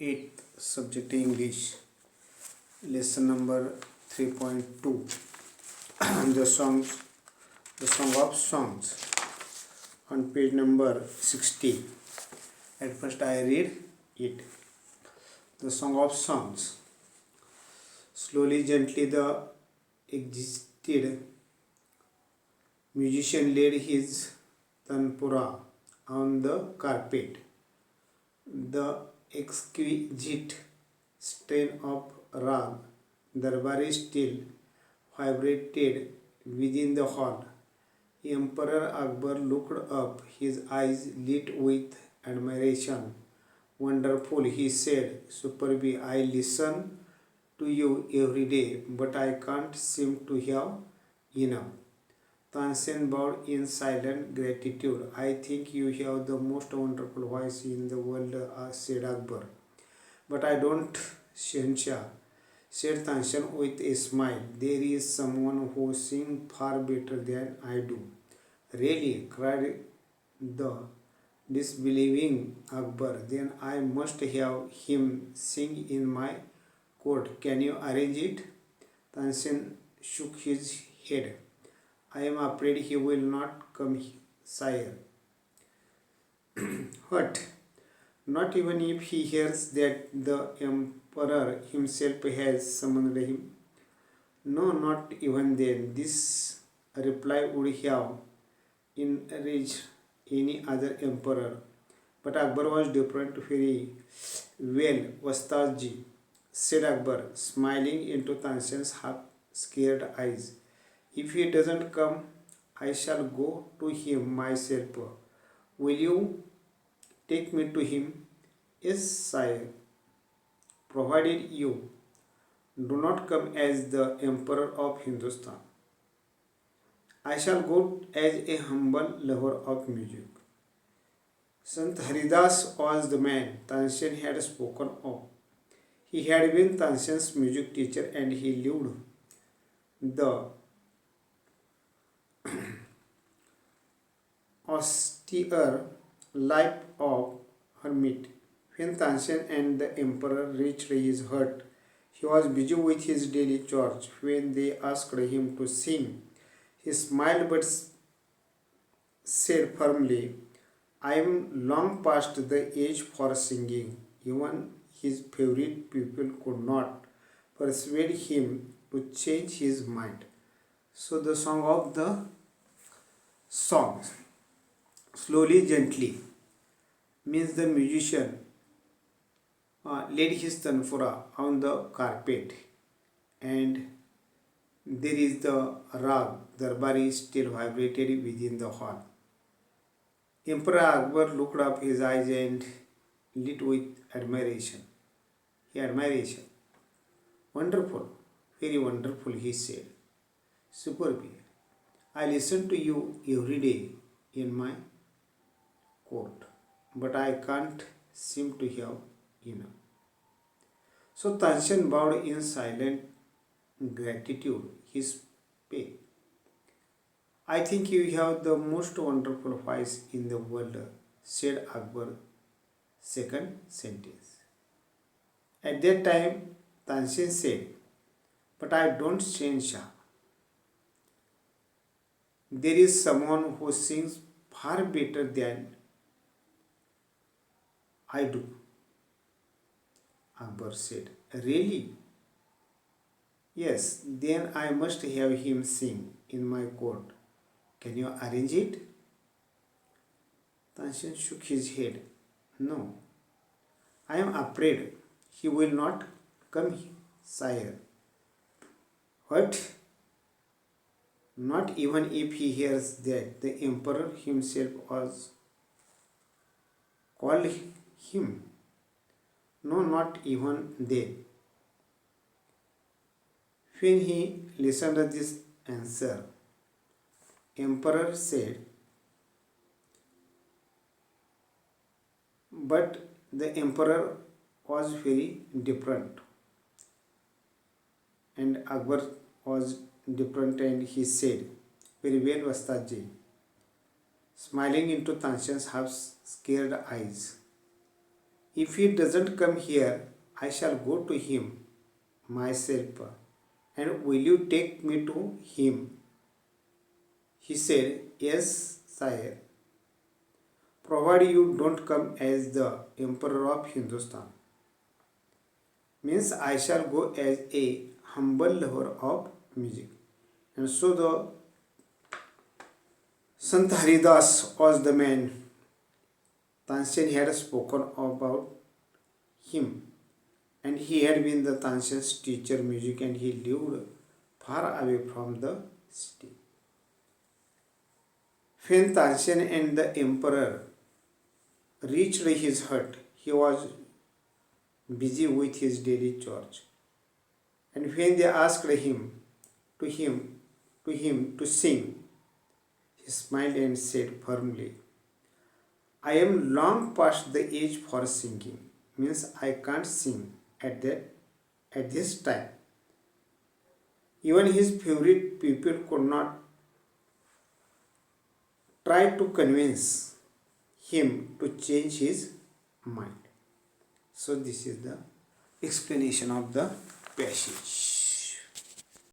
8th subject English, lesson number 3.2. the songs the Song of Songs, on page number 60. At first I read it. The Song of Songs. Slowly, gently, the exhausted musician laid his tanpura on the carpet. The exquisite strain of rag darbari still vibrated within the hall. Emperor Akbar looked up, his eyes lit with admiration. "Wonderful," he said, "superb. I listen to you every day, but I can't seem to have enough." Tansen bowed in silent gratitude. "I think you have the most wonderful voice in the world," said Akbar. "But I don't, Shahanshah," said Tansen with a smile. "There is someone who sings far better than I do." "Really?" cried the disbelieving Akbar. "Then I must have him sing in my court. Can you arrange it?" Tansen shook his head. "I am afraid he will not come, sire." "What? Not even if he hears that the emperor himself has summoned him?" "No, not even then." This reply would have enraged any other emperor. But Akbar was different. "Very well, Wastadji," said Akbar, smiling into Tansen's half-scared eyes. "If he doesn't come, I shall go to him myself. Will you take me to him?" "Yes, sire, provided you do not come as the emperor of Hindustan." "I shall go as a humble lover of music." Sant Haridas was the man Tansen had spoken of. He had been Tansen's music teacher, and he lived the austere life of hermit. When Tansen and the emperor reached his hut, he was busy with his daily chores. When they asked him to sing, he smiled but said firmly, "I am long past the age for singing." Even his favorite pupil could not persuade him to change his mind. So the Song of the Songs. Slowly, gently means the musician laid his tanpura on the carpet, and there is the rag darbari still vibrated within the hall. Emperor Akbar looked up, his eyes and lit with admiration. "Wonderful, very wonderful," he said. "Superb. I listen to you every day in my court, but I can't seem to have enough." So Tansen bowed in silent gratitude. He spake. "I think you have the most wonderful voice in the world," said Akbar. Second sentence. At that time, Tansen said, "But I don't, Shahanshah. There is someone who sings far better than I do." Akbar said, "Really?" "Yes." "Then I must have him sing in my court. Can you arrange it?" Tansen shook his head. "No, I am afraid he will not come, sire." "What? Not even if he hears that the emperor himself was called him?" "No, not even then." When he listened to this answer, emperor said, but the emperor was very different, and Akbar was different, and he said, "Very well, Wastadji," smiling into Tansen's half-scared eyes. If he doesn't come here, I shall go to him myself. And will you take me to him? He said, Yes, sire, provided you don't come as the Emperor of Hindustan. Means I shall go as a humble lover of music. And so the Sant Haridas was the man Tansen had spoken about him, and he had been the Tansen's teacher music, and he lived far away from the city. When Tansen and the emperor reached his hut, he was busy with his daily chores. And when they asked him to sing, he smiled and said firmly, I am long past the age for singing. Means I can't sing at this time. Even his favorite people could not try to convince him to change his mind. So this is the explanation of the passage.